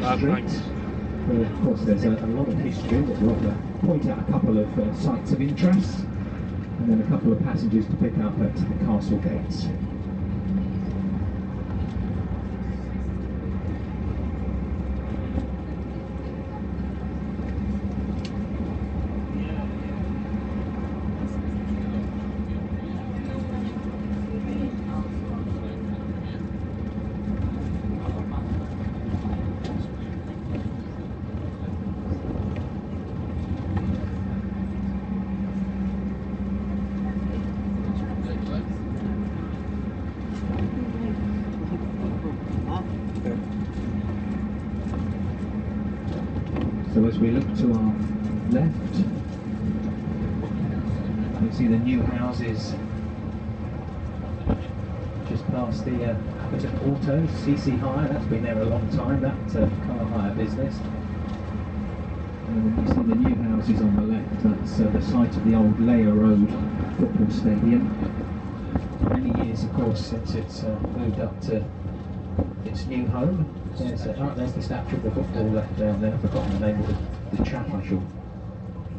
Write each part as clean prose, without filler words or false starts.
High Street. Of course, there's a lot of history, but we'll point out a couple of sites of interest, and then a couple of passengers to pick up at the castle gates. So as we look to our left, we see the new houses just past the Appleton Autos, CC Hire. That's been there a long time, that car hire business. And then you see the new houses on the left. That's the site of the old Layer Road football stadium. Many years, of course, since it's moved up to its new home. There's the statue of the footballer down there. I've forgotten the name of the chap. I shall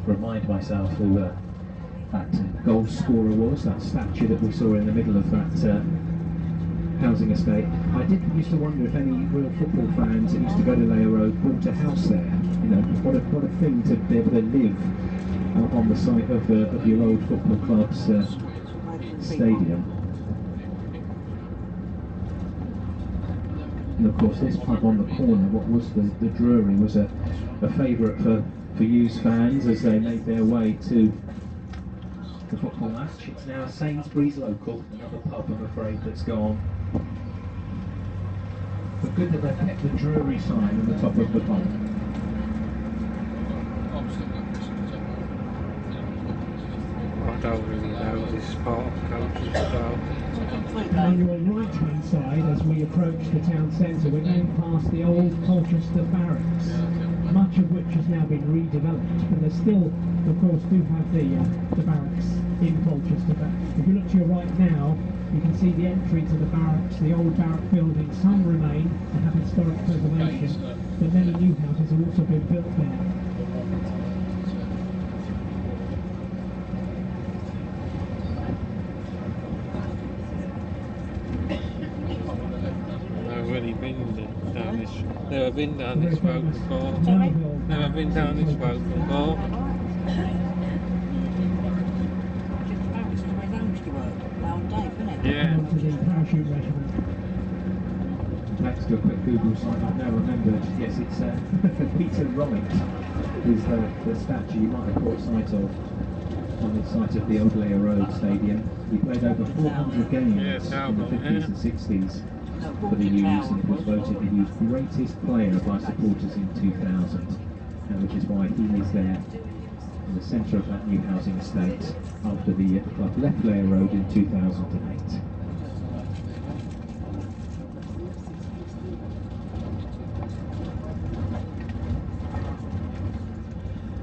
remind myself who that goal scorer was, that statue that we saw in the middle of that housing estate. I did used to wonder if any real football fans that used to go to Layer Road bought a house there. You know, what a thing to be able to live on the site of your old football club's stadium. And of course this pub on the corner, what was the Drury, was a favourite for Hughes fans as they made their way to the football match. It's now Sainsbury's local, another pub I'm afraid that's gone. But good that they've kept the Drury sign on the top of the pub. I don't really know this part of Colchester. On your right hand side, as we approach the town centre, we're going past the old Colchester barracks, much of which has now been redeveloped, but they still, of course, do have the barracks in Colchester. But if you look to your right now, you can see the entry to the barracks, the old barrack building. Some remain and have historic preservation, but many new houses have also been built there. Never been down this road before. Never been down this road before. Yeah. Thanks to a quick Google site, I've now remembered. Yes, it's Peter Wright is the statue you might have caught sight of on the site of the old Layer Road Stadium. He played over 400 games in the 50s and 60s. For the Hughes, and was voted the Hughes greatest player by supporters in 2000, which is why he is there in the centre of that new housing estate after the club left Layer Road in 2008.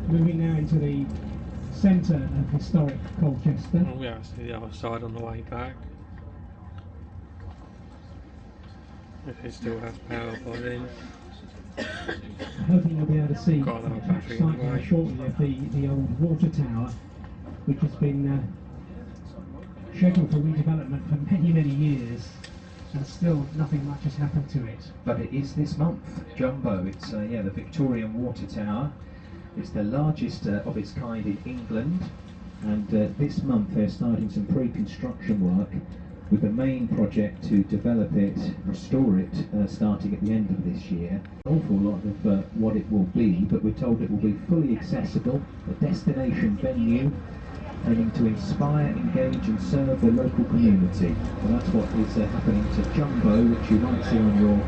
Moving now into the centre of historic Colchester. Oh yeah, I see the other side on the way back. If it still has power by then. Hoping you'll be able to see slightly shortly of the old water tower, which has been scheduled for redevelopment for many years, and still nothing much has happened to it. But it is this month, Jumbo. It's the Victorian Water Tower. It's the largest of its kind in England, and this month they're starting some pre-construction work, with the main project to develop it, restore it, starting at the end of this year. An awful lot of what it will be, but we're told it will be fully accessible, a destination venue, aiming to inspire, engage and serve the local community. And that's what is happening to Jumbo, which you might see on your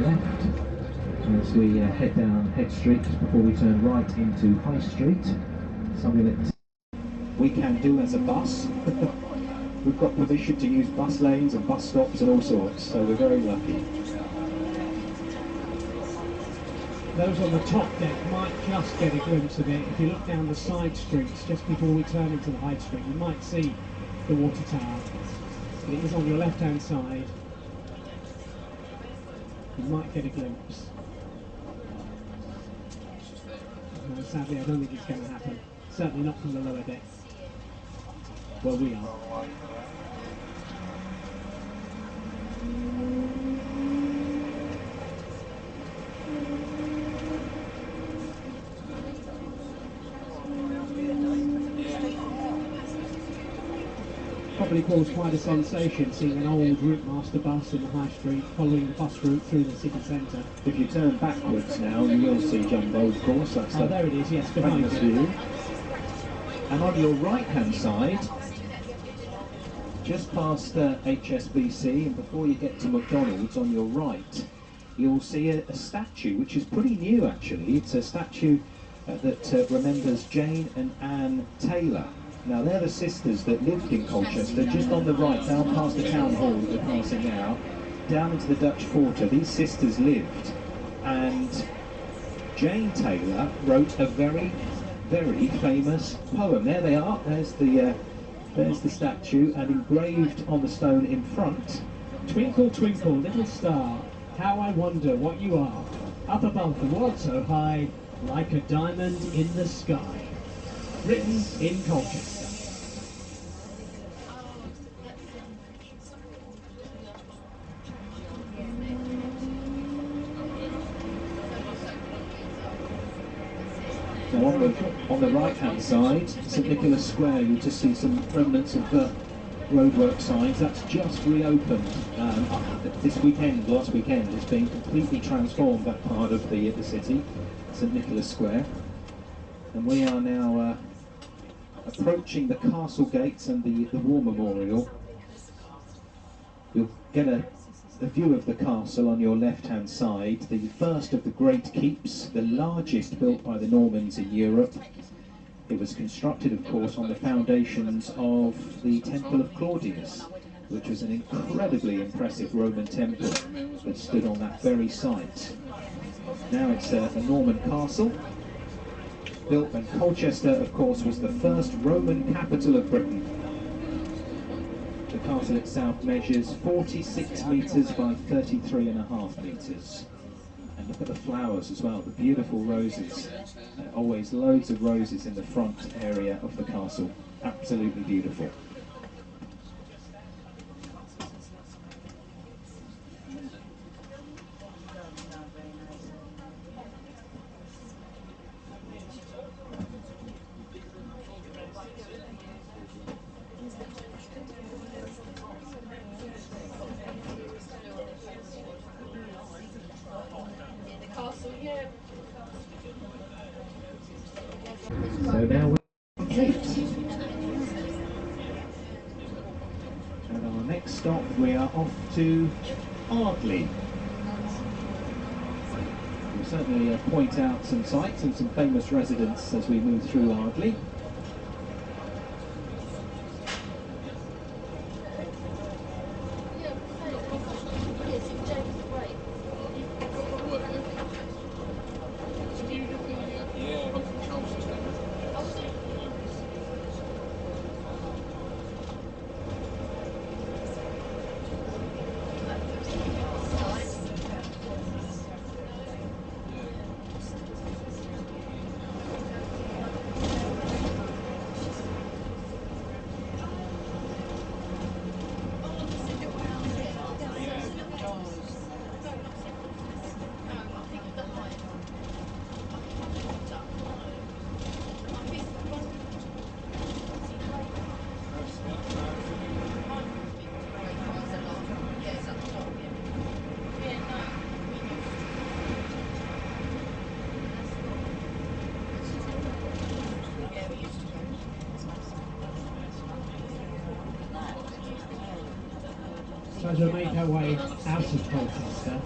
left. As we head down Head Street, before we turn right into High Street, something that we can do as a bus. We've got permission to use bus lanes and bus stops and all sorts, so we're very lucky. Those on the top deck might just get a glimpse of it. If you look down the side streets just before we turn into the High Street, you might see the water tower. But it is on your left hand side. You might get a glimpse. sadly, I don't think it's going to happen. Certainly not from the lower deck. Well, we are. Probably caused quite a sensation seeing an old route master bus in the high street following the bus route through the city centre. If you turn backwards now, you will see Jumbo, of course. That's there it is, yes, behind famous you. view. And on your right-hand side, just past HSBC, and before you get to McDonald's on your right, you'll see a statue, which is pretty new actually. It's a statue that remembers Jane and Anne Taylor. Now they're the sisters that lived in Colchester, just on the right, down past the town hall that we're passing now, down into the Dutch Quarter. These sisters lived, and Jane Taylor wrote a very, very famous poem. There they are, there's the statue, and engraved on the stone in front, "Twinkle, twinkle, little star, how I wonder what you are, up above the world so high, like a diamond in the sky." Written in Colchester. Now on the right-hand side, St Nicholas Square, you'll just see some remnants of roadwork signs. That's just reopened this weekend, last weekend. It's been completely transformed, that part of the city, St Nicholas Square. And we are now approaching the castle gates and the War Memorial. You'll get a view of the castle on your left-hand side, the first of the great keeps, the largest built by the Normans in Europe. It was constructed, of course, on the foundations of the Temple of Claudius, which was an incredibly impressive Roman temple that stood on that very site. Now it's a Norman castle, built when Colchester, of course, was the first Roman capital of Britain. The castle itself measures 46 metres by 33.5 metres. And look at the flowers as well, the beautiful roses. Always loads of roses in the front area of the castle. Absolutely beautiful. So now we're complete. And our next stop, we are off to Ardley. We'll certainly point out some sites and some famous residents as we move through Ardley. So as we make our way out of Colchester,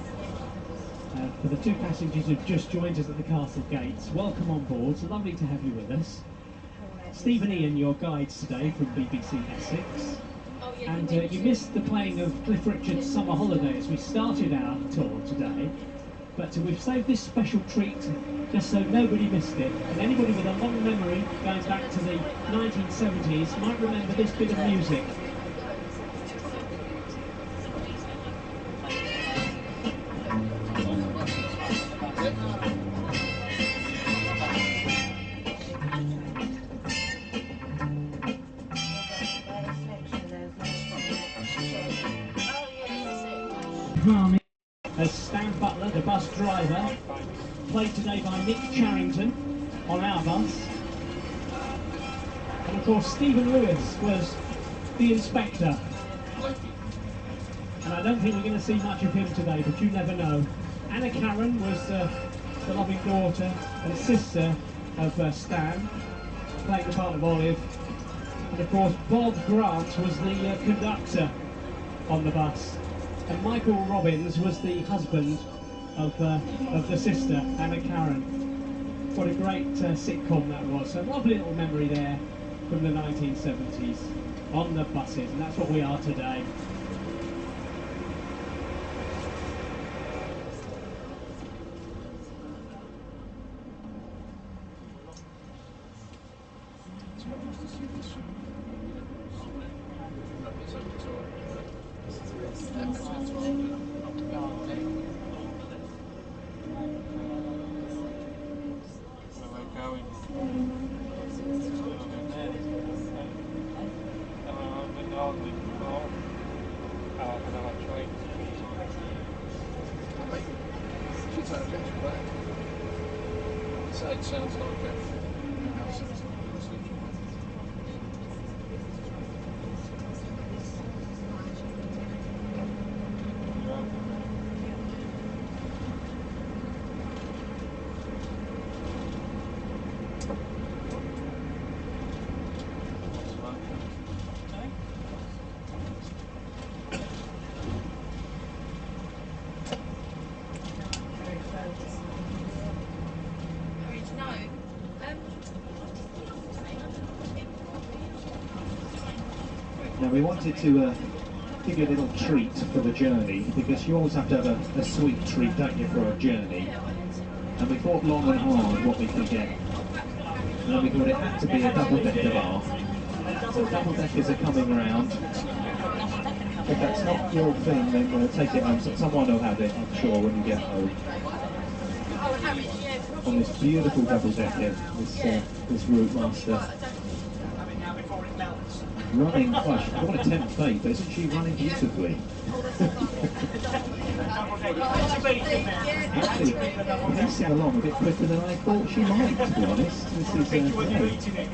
for the two passengers who've just joined us at the castle gates, welcome on board. It's lovely to have you with us. Steve and Ian, your guides today from BBC Essex. And you missed the playing of Cliff Richard's Summer Holiday as we started our tour today. But we've saved this special treat just so nobody missed it. And anybody with a long memory going back to the 1970s might remember this bit of music. bus driver, played today by Nick Charrington on our bus. And of course Stephen Lewis was the inspector. And I don't think we're going to see much of him today, but you never know. Anna Karen was the loving daughter and sister of Stan, playing the part of Olive. And of course Bob Grant was the conductor on the bus. And Michael Robbins was the husband of the sister, Anna Karen. What a great sitcom that was. A lovely little memory there from the 1970s on the buses, and that's what we are today. It sounds like Now we wanted to give you a little treat for the journey, because you always have to have a sweet treat, don't you, for a journey? And we thought long and hard what we could get. And then we thought it had to be a double-decker bar. So double-deckers are coming round. If that's not your thing, then take it home. Someone will have it, I'm sure, when you get home. On this beautiful double-decker, this Route Master. Running, gosh, I want to tempt fate, but isn't she running beautifully? Actually, pacing along a bit quicker than I thought she might, to be honest. This is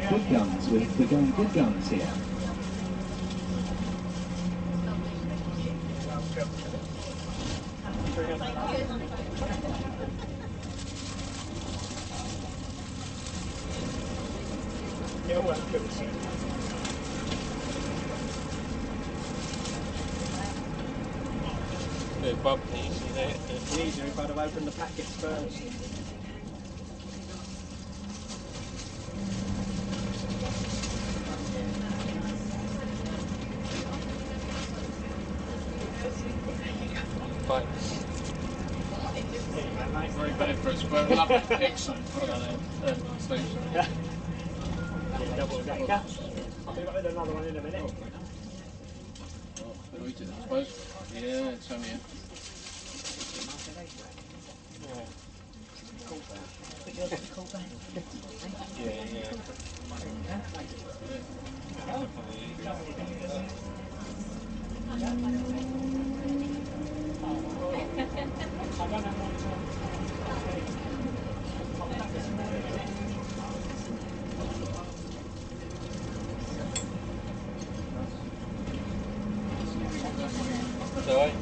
good guns, we're going good guns here. You're welcome. Bob needs it. It's easier if I'd have opened the packets first. Thanks. Very Better for a square up excellent for that station. Yeah, double decker. I'll be back with another one in a minute. Oh, eat it, I suppose. Yeah, it's only in. Sorry.